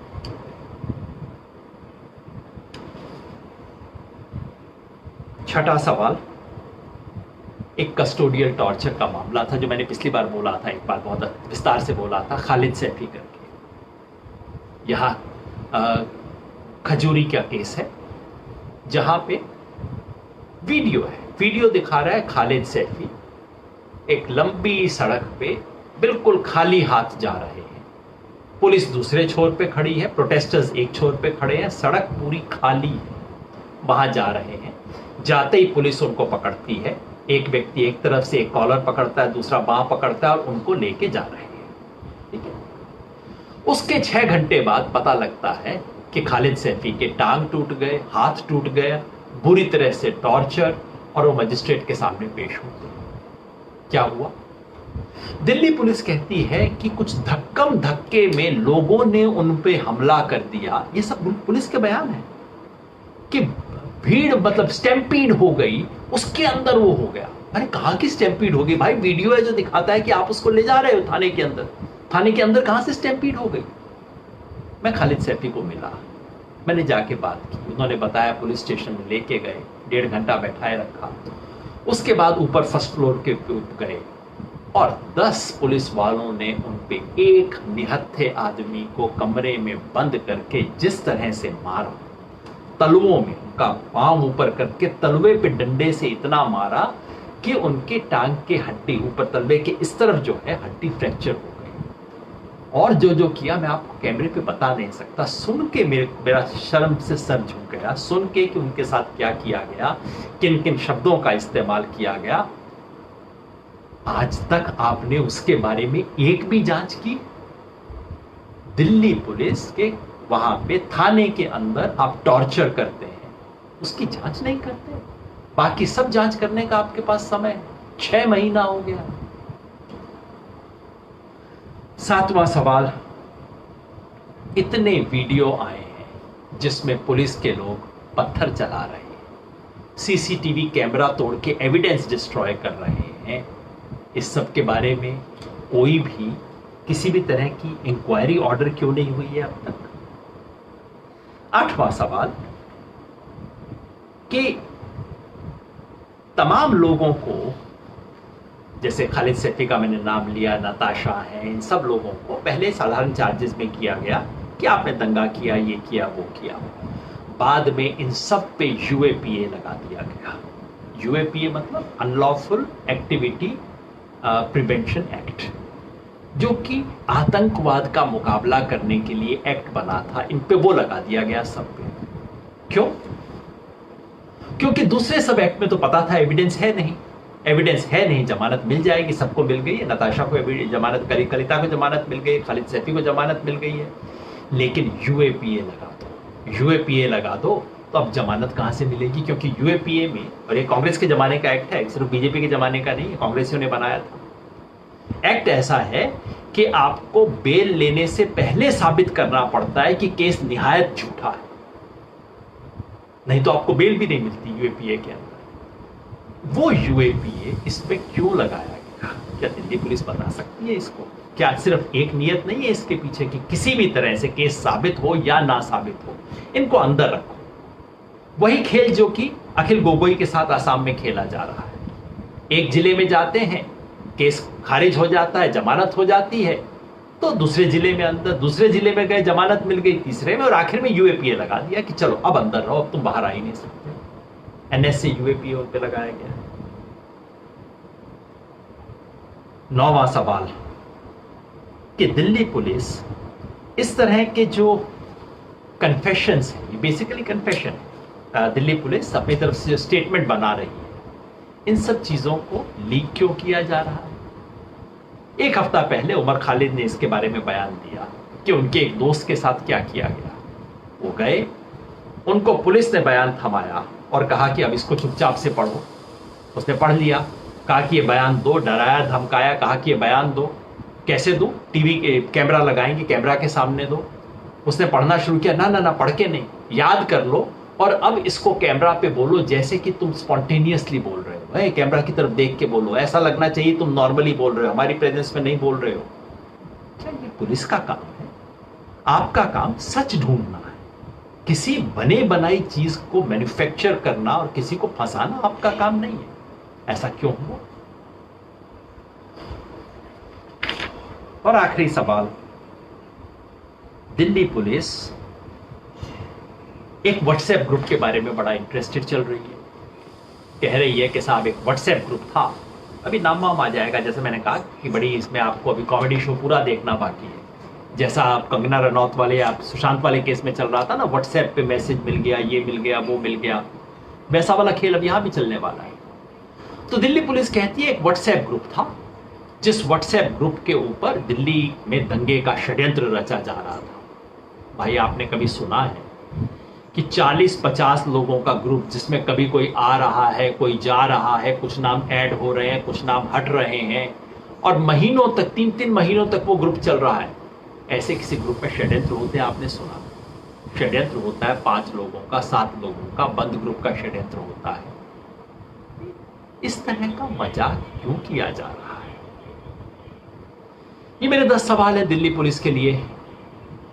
छठा सवाल, एक कस्टोडियल टॉर्चर का मामला था जो मैंने पिछली बार बोला था, एक बार बहुत विस्तार से बोला था, खालिद सैफी करके। यहां खजूरी का केस है जहां पे वीडियो है, वीडियो दिखा रहा है खालिद सैफी एक लंबी सड़क पे बिल्कुल खाली हाथ जा रहे हैं। पुलिस दूसरे छोर पे खड़ी है, प्रोटेस्टर्स एक छोर पे खड़े हैं, सड़क पूरी खाली है, वहां जा रहे हैं। जाते ही पुलिस उनको पकड़ती है, एक व्यक्ति एक तरफ से एक कॉलर पकड़ता है, दूसरा बांह पकड़ता है और उनको लेके जा रहे हैं। ठीक है। उसके 6 घंटे बाद पता लगता है कि खालिद सैफी के टांग टूट गए, हाथ टूट गया, बुरी तरह से टॉर्चर, और वो मजिस्ट्रेट के सामने पेश होते हैं। क्या हुआ? दिल्ली पुलिस कहती है कि कुछ धक्कम धक्के में लोगों ने उन पे हमला कर दिया। ये सब पुलिस के बयान है कि भीड़ मतलब स्टैम्पीड हो गई, उसके अंदर वो हो गया। अरे कहां की स्टैम्पीड हो गई भाई? वीडियो है जो दिखाता है कि आप उसको ले जा रहे हो थाने के अंदर। थाने के अंदर कहां से स्टैम्पीड हो गई? मैं खालिद सैफी को मिला, मैंने जाके बात की, उन्होंने बताया पुलिस स्टेशन में लेके गए, 1.5 घंटा बैठाए रखा। उसके बाद ऊपर फर्स्ट फ्लोर के गए और 10 पुलिस वालों ने उन पे एक निहत्थे आदमी को कमरे में बंद करके जिस तरह से मारा, तलवों में उनका पांव ऊपर करके तलवे पे डंडे से इतना मारा कि उनके टांग के हड्डी ऊपर तलवे के इस तरफ जो है हड्डी फ्रैक्चर हो गई। और जो जो किया मैं आपको कैमरे पे बता नहीं सकता। सुन के मेरा शर्म से सर झुक गया, सुन के कि उनके साथ क्या किया गया, किन किन शब्दों का इस्तेमाल किया गया। आज तक आपने उसके बारे में एक भी जांच की? दिल्ली पुलिस के वहां पे थाने के अंदर आप टॉर्चर करते हैं, उसकी जांच नहीं करते। बाकी सब जांच करने का आपके पास समय 6 महीना हो गया। 7वां सवाल, इतने वीडियो आए हैं जिसमें पुलिस के लोग पत्थर चला रहे हैं, सीसीटीवी कैमरा तोड़ के एविडेंस डिस्ट्रॉय कर रहे हैं। इस सब के बारे में कोई भी किसी भी तरह की इंक्वायरी ऑर्डर क्यों नहीं हुई है अब तक? 8वां सवाल कि तमाम लोगों को, जैसे खालिद सैफी का मैंने नाम लिया, नताशा है, इन सब लोगों को पहले साधारण चार्जेस में किया गया कि आपने दंगा किया, ये किया, वो किया। बाद में इन सब पे यूएपीए लगा दिया गया। यूएपीए मतलब अनलॉफुल एक्टिविटी प्रिवेंशन एक्ट, जो कि आतंकवाद का मुकाबला करने के लिए एक्ट बना था, इन पे वो लगा दिया गया सब पे। क्यों? क्योंकि दूसरे सब एक्ट में तो पता था एविडेंस है नहीं, एविडेंस है नहीं, जमानत मिल जाएगी, सबको मिल गई है, नताशा को जमानत, कलिता को जमानत मिल गई, खालिद सैफी को जमानत मिल गई है। लेकिन यूएपीए लगा दो, यूएपीए लगा दो तो अब जमानत कहां से मिलेगी? क्योंकि यूएपीए में, और ये कांग्रेस के जमाने का एक्ट है, सिर्फ बीजेपी के जमाने का नहीं है, कांग्रेसियों ने बनाया था। एक्ट ऐसा है कि आपको बेल लेने से पहले साबित करना पड़ता है कि केस निहायत झूठा है, नहीं तो आपको बेल भी नहीं मिलती यूएपीए के अंदर। वो यूएपीए इस पे क्यों लगाया गया? क्या दिल्ली पुलिस बता सकती है इसको? क्या सिर्फ एक नियत नहीं है इसके पीछे कि किसी भी तरह से केस साबित हो या ना साबित हो, इनको अंदर रखो, वही खेल जो कि अखिल गोगोई के साथ असम में खेला जा रहा है। एक जिले में जाते हैं, केस खारिज हो जाता है, जमानत हो जाती है, तो दूसरे जिले में अंदर, दूसरे जिले में गए, जमानत मिल गई तीसरे में, और आखिर में यूएपीए लगा दिया कि चलो अब अंदर रहो, अब तुम बाहर आ ही नहीं सकते। एनएस से यूएपीए उन पे लगाया गया। 9वां सवाल कि दिल्ली पुलिस इस तरह के जो कन्फेशंस है, ये बेसिकली कन्फेशन है, दिल्ली पुलिस अपनी तरफ से स्टेटमेंट बना रही है, इन सब चीजों को लीक क्यों किया जा रहा है? एक हफ्ता पहले उमर खालिद ने इसके बारे में बयान दिया कि उनके एक दोस्त के साथ क्या किया गया। वो गए, उनको पुलिस ने बयान थमाया और कहा कि अब इसको चुपचाप से पढ़ो। उसने पढ़ लिया, कहा कि ये बयान दो, डराया धमकाया, कहा कि ये बयान दो। कैसे दो? टीवी के कैमरा लगाएंगे, कैमरा के सामने दो। उसने पढ़ना शुरू किया, ना ना ना, पढ़ के नहीं, याद कर लो और अब इसको कैमरा पे बोलो जैसे कि तुम स्पॉन्टेनियसली बोल रहे हो। है, कैमरा की तरफ देख के बोलो, ऐसा लगना चाहिए तुम नॉर्मली बोल रहे हो, हमारी प्रेजेंस में नहीं बोल रहे हो। क्या ये पुलिस का काम है? आपका काम सच ढूंढना है, किसी बने बनाई चीज को मैन्युफैक्चर करना और किसी को फंसाना आपका काम नहीं है। ऐसा क्यों हुआ? और आखिरी सवाल, दिल्ली पुलिस एक व्हाट्सएप ग्रुप के बारे में बड़ा इंटरेस्टेड चल रही है। कह रही है कि साहब एक व्हाट्सएप ग्रुप था, अभी नाम वाम आ जाएगा, जैसे मैंने कहा कि बड़ी इसमें आपको अभी कॉमेडी शो पूरा देखना बाकी है। जैसा आप कंगना रनौत वाले, आप सुशांत वाले केस में चल रहा था ना, व्हाट्सएप पे मैसेज मिल गया, ये मिल गया, वो मिल गया, वैसा वाला खेल अब यहां भी चलने वाला है। तो दिल्ली पुलिस कहती है एक व्हाट्सएप ग्रुप था, जिस व्हाट्सएप ग्रुप के ऊपर दिल्ली में दंगे का षड्यंत्र रचा जा रहा था। भाई आपने कभी सुना है कि 40-50 लोगों का ग्रुप, जिसमें कभी कोई आ रहा है, कोई जा रहा है, कुछ नाम ऐड हो रहे हैं, कुछ नाम हट रहे हैं, और महीनों तक, 3-3 महीनों तक वो ग्रुप चल रहा है। ऐसे किसी ग्रुप में षड्यंत्र होते हैं? आपने सुना? षड्यंत्र होता है 5 लोगों का, 7 लोगों का, बंद ग्रुप का षड्यंत्र होता है। इस तरह का मजाक क्यों किया जा रहा है? ये मेरे 10 सवाल है दिल्ली पुलिस के लिए।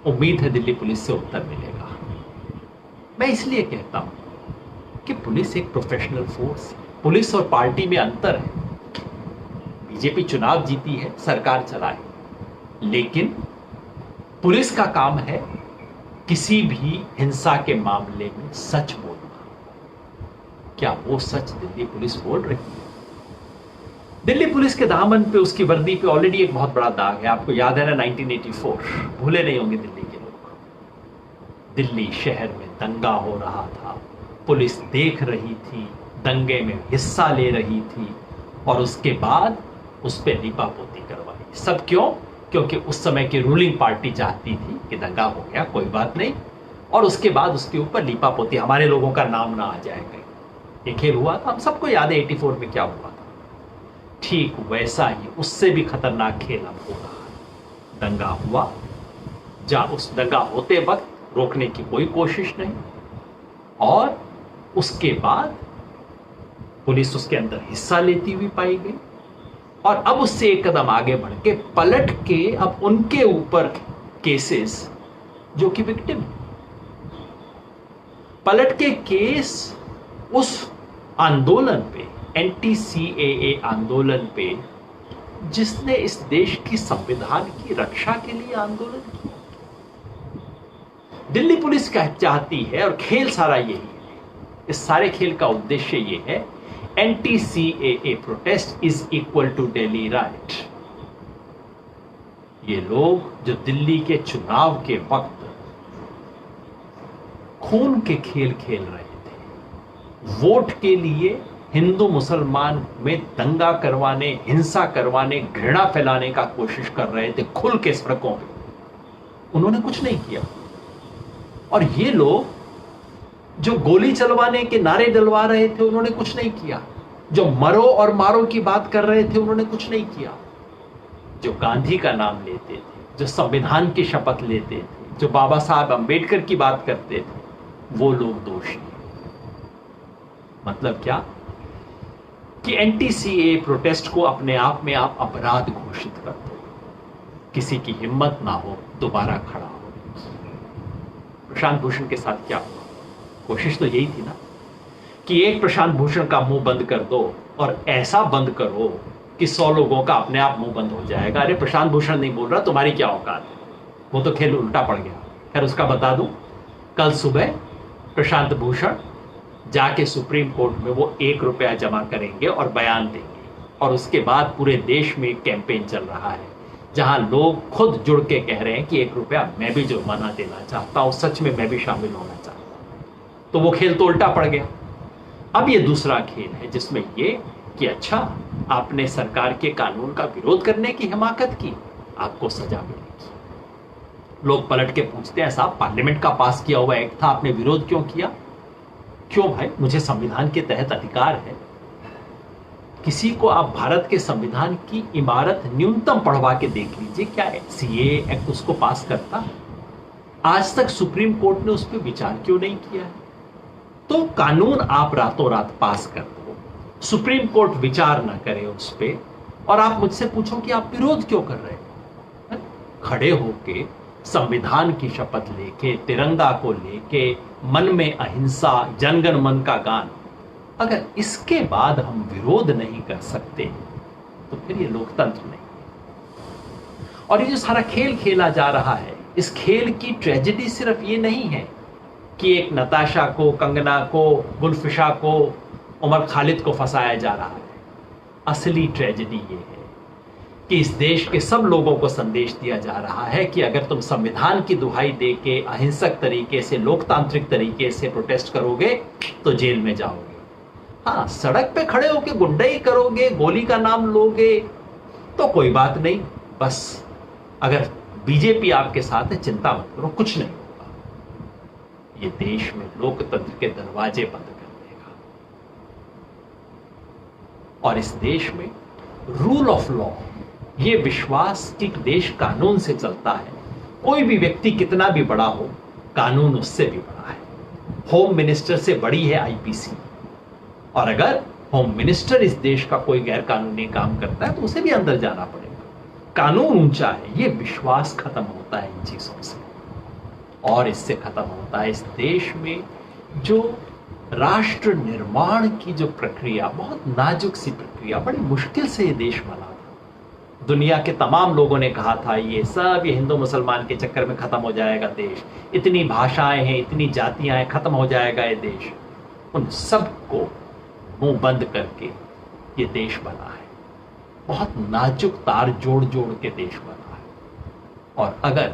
उम्मीद है दिल्ली पुलिस से उत्तर मिलेगा। मैं इसलिए कहता हूं कि पुलिस एक प्रोफेशनल फोर्स है। पुलिस और पार्टी में अंतर है। बीजेपी चुनाव जीती है, सरकार चलाए, लेकिन पुलिस का काम है किसी भी हिंसा के मामले में सच बोलना। क्या वो सच दिल्ली पुलिस बोल रही है? दिल्ली पुलिस के दामन पे, उसकी वर्दी पे ऑलरेडी एक बहुत बड़ा दाग है। आपको याद है ना 1984, भूले नहीं होंगे दिल्ली के लोग। दिल्ली शहर में दंगा हो रहा था, पुलिस देख रही थी, दंगे में हिस्सा ले रही थी, और उसके बाद उस पर लीपापोती करवाई। सब क्यों? क्योंकि उस समय की रूलिंग पार्टी चाहती थी कि दंगा हो गया, कोई बात नहीं, और उसके बाद उसके ऊपर लीपापोती, हमारे लोगों का नाम ना आ जाएगा। ये खेल हुआ था, हम सबको याद है 84 में क्या हुआ था। ठीक वैसा ही, उससे भी खतरनाक खेल अब हो रहा है। दंगा हुआ, उस दंगा होते वक्त रोकने की कोई कोशिश नहीं, और उसके बाद पुलिस उसके अंदर हिस्सा लेती हुई पाई गई, और अब उससे एक कदम आगे बढ़ के पलट के अब उनके ऊपर केसेस, जो कि विक्टिम, पलट के केस उस आंदोलन पे, एंटी सीएए आंदोलन पे, जिसने इस देश की संविधान की रक्षा के लिए आंदोलन किया। दिल्ली पुलिस क्या चाहती है, और खेल सारा यही है, इस सारे खेल का उद्देश्य ये है, anti CAA protest is equal to Delhi riot. ये लोग जो दिल्ली के चुनाव के वक्त खून के खेल खेल रहे थे, वोट के लिए हिंदू मुसलमान में दंगा करवाने, हिंसा करवाने, घृणा फैलाने का कोशिश कर रहे थे खुल के सड़कों पे, उन्होंने कुछ नहीं किया। और ये लोग जो गोली चलवाने के नारे डलवा रहे थे, उन्होंने कुछ नहीं किया। जो मरो और मारो की बात कर रहे थे, उन्होंने कुछ नहीं किया। जो गांधी का नाम लेते थे, जो संविधान की शपथ लेते थे, जो बाबा साहब अंबेडकर की बात करते थे, वो लोग दोषी। मतलब क्या कि एंटी सीएए प्रोटेस्ट को अपने आप में आप अपराध घोषित कर दो, किसी की हिम्मत ना हो दोबारा खड़ा हो। प्रशांत भूषण के साथ क्या हुआ? कोशिश तो यही थी ना कि एक प्रशांत भूषण का मुंह बंद कर दो और ऐसा बंद करो कि 100 लोगों का अपने आप मुंह बंद हो जाएगा। अरे प्रशांत भूषण नहीं बोल रहा, तुम्हारी क्या औकात है, वो तो खेल उल्टा पड़ गया। खैर उसका बता दूं, कल सुबह प्रशांत भूषण जाके सुप्रीम कोर्ट में वो 1 रुपया जमा करेंगे और बयान देंगे, और उसके बाद पूरे देश में एक कैंपेन चल रहा है जहां लोग खुद जुड़ के कह रहे हैं कि 1 रुपया मैं भी जुर्माना देना चाहता हूं, सच में मैं भी शामिल होना चाहता हूं। तो वो खेल तो उल्टा पड़ गया। अब ये दूसरा खेल है जिसमें ये कि अच्छा, आपने सरकार के कानून का विरोध करने की हिमाकत की, आपको सजा मिलेगी। लोग पलट के पूछते हैं, साहब पार्लियामेंट का पास किया हुआ एक्ट था, आपने विरोध क्यों किया? क्यों भाई, मुझे संविधान के तहत अधिकार है। किसी को आप भारत के संविधान की इमारत न्यूनतम पढ़वा के देख लीजिए, क्या सीए एक्ट उसको पास करता? आज तक सुप्रीम कोर्ट ने उस पर विचार क्यों नहीं किया है? तो कानून आप रातों रात पास कर दो, सुप्रीम कोर्ट विचार ना करे उस पर, और आप मुझसे पूछो कि आप विरोध क्यों कर रहे हो? खड़े होके संविधान की शपथ लेके, तिरंगा को लेके, मन में अहिंसा, जनगण मन का गान, अगर इसके बाद हम विरोध नहीं कर सकते तो फिर ये लोकतंत्र नहीं है। और ये जो सारा खेल खेला जा रहा है, इस खेल की ट्रेजेडी सिर्फ ये नहीं है कि एक नताशा को, कंगना को, गुलफिशा को, उमर खालिद को फंसाया जा रहा है। असली ट्रेजेडी ये है कि इस देश के सब लोगों को संदेश दिया जा रहा है कि अगर तुम संविधान की दुहाई दे के अहिंसक तरीके से, लोकतांत्रिक तरीके से प्रोटेस्ट करोगे तो जेल में जाओगे। हाँ, सड़क पे खड़े होके गुंडाई करोगे, गोली का नाम लोगे तो कोई बात नहीं, बस अगर बीजेपी आपके साथ है चिंता मत करो, कुछ नहीं होगा। ये देश में लोकतंत्र के दरवाजे बंद कर देगा। और इस देश में रूल ऑफ लॉ, ये विश्वास कि देश कानून से चलता है, कोई भी व्यक्ति कितना भी बड़ा हो, कानून उससे भी बड़ा है। होम मिनिस्टर से बड़ी है आईपीसी, और अगर होम मिनिस्टर इस देश का कोई गैर कानूनी काम करता है तो उसे भी अंदर जाना पड़ेगा। कानून ऊंचा है, ये विश्वास खत्म होता है इन चीजों से, और इससे खत्म होता है इस देश में जो राष्ट्र निर्माण की जो प्रक्रिया, बहुत नाजुक सी प्रक्रिया, बड़ी मुश्किल से ये देश बना था। दुनिया के तमाम लोगों ने कहा था ये सब, ये हिंदू मुसलमान के चक्कर में खत्म हो जाएगा देश, इतनी भाषाएं हैं, इतनी जातियां हैं, खत्म हो जाएगा ये देश। उन सबको मुंह बंद करके ये देश बना है। बहुत नाजुक तार जोड़ जोड़ के देश बना है। और अगर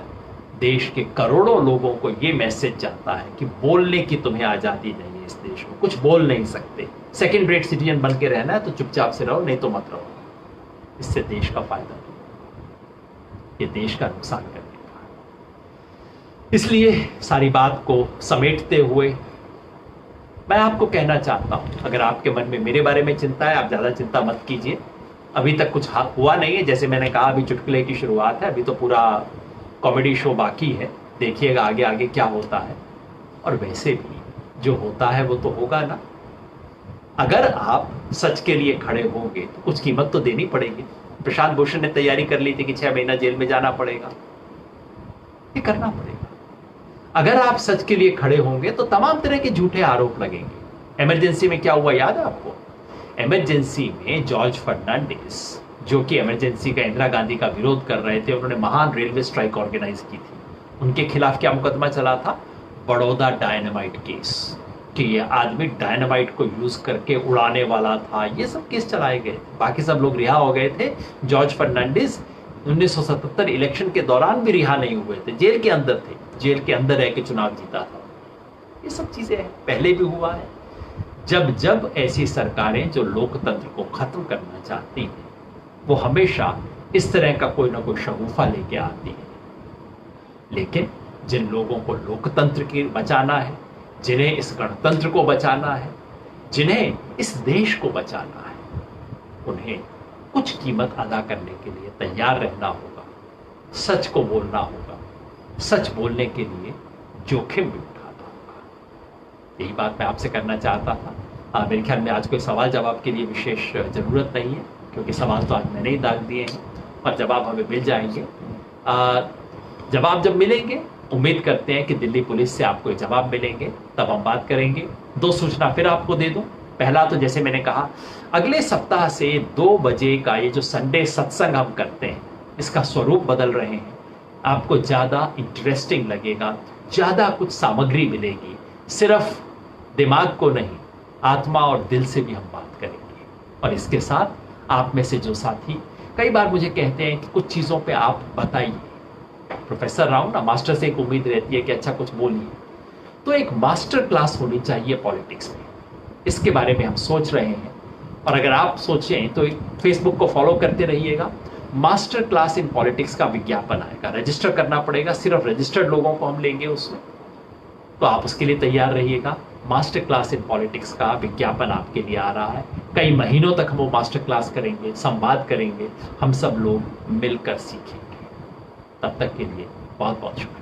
देश के करोड़ों लोगों को ये मैसेज जाता है कि बोलने की तुम्हें आजादी नहीं है, इस देश में कुछ बोल नहीं सकते, सेकंड रेट सिटीजन बन के रहना है तो चुपचाप से रहो, नहीं तो मत रहो, इससे देश का फायदा नहीं, ये देश का नुकसान करने का। इसलिए सारी बात को समेटते हुए मैं आपको कहना चाहता हूं, अगर आपके मन में मेरे बारे में चिंता है, आप ज्यादा चिंता मत कीजिए। अभी तक कुछ हुआ नहीं है, जैसे मैंने कहा अभी चुटकुले की शुरुआत है, अभी तो पूरा कॉमेडी शो बाकी है, देखिएगा आगे आगे क्या होता है। और वैसे भी जो होता है वो तो होगा ना। अगर आप सच के लिए खड़े होंगे तो कुछ कीमत तो देनी पड़ेगी। प्रशांत भूषण ने तैयारी कर ली थी कि 6 महीना जेल में जाना पड़ेगा, ये करना पड़ेगा। अगर आप सच के लिए खड़े होंगे तो तमाम तरह के झूठे आरोप लगेंगे। इमरजेंसी में क्या हुआ याद है आपको? इमरजेंसी में जॉर्ज फर्नांडिस, जो कि इमरजेंसी का, इंदिरा गांधी का विरोध कर रहे थे, उन्होंने महान रेलवे स्ट्राइक ऑर्गेनाइज की थी। उनके खिलाफ क्या मुकदमा चला था? बड़ौदा डायनामाइट केस, कि ये आदमी डायनामाइट को यूज करके उड़ाने वाला था। ये सब केस चलाए गए। बाकी सब लोग रिहा हो गए थे। जॉर्ज फर्नांडिस 1977 इलेक्शन के दौरान भी रिहा नहीं हुए थे, जेल के अंदर थे, जेल के अंदर रह के चुनाव जीता था। ये सब चीजें पहले भी हुआ है। जब जब ऐसी सरकारें जो लोकतंत्र को खत्म करना चाहती हैं, वो हमेशा इस तरह का कोई ना कोई शगुफा लेके आती है। लेकिन जिन लोगों को लोकतंत्र की बचाना है, जिन्हें इस गणतंत्र को बचाना है, जिन्हें इस देश को बचाना है, उन्हें कुछ कीमत अदा करने के लिए तैयार रहना होगा, सच को बोलना होगा, सच बोलने के लिए जोखिम भी उठाना होगा। यही बात मैं आपसे करना चाहता था। मेरे ख्याल में आज कोई सवाल जवाब के लिए विशेष जरूरत नहीं है, क्योंकि सवाल तो आज मैंने ही दाग दिए हैं और जवाब हमें मिल जाएंगे। जवाब जब मिलेंगे उम्मीद करते हैं कि दिल्ली पुलिस से आपको जवाब मिलेंगे, तब हम बात करेंगे। 2 सूचना फिर आपको दे दूं। पहला तो जैसे मैंने कहा, अगले सप्ताह से 2 बजे का ये जो संडे सत्संग हम करते हैं, इसका स्वरूप बदल रहे हैं। आपको ज्यादा इंटरेस्टिंग लगेगा, ज्यादा कुछ सामग्री मिलेगी। सिर्फ दिमाग को नहीं, आत्मा और दिल से भी हम बात करेंगे। और इसके साथ आप में से जो साथी कई बार मुझे कहते हैं कि कुछ चीजों पे आप बताइए, प्रोफेसर राव ना, मास्टर से एक उम्मीद रहती है कि अच्छा कुछ बोलिए, तो एक मास्टर क्लास होनी चाहिए पॉलिटिक्स में। इसके बारे में हम सोच रहे हैं। और अगर आप सोचें तो फेसबुक को फॉलो करते रहिएगा। मास्टर क्लास इन पॉलिटिक्स का विज्ञापन आएगा, रजिस्टर करना पड़ेगा, सिर्फ रजिस्टर्ड लोगों को हम लेंगे उसमें, तो आप उसके लिए तैयार रहिएगा। मास्टर क्लास इन पॉलिटिक्स का विज्ञापन आपके लिए आ रहा है। कई महीनों तक हम वो मास्टर क्लास करेंगे, संवाद करेंगे, हम सब लोग मिलकर सीखेंगे। तब तक के लिए बहुत बहुत शुक्रिया।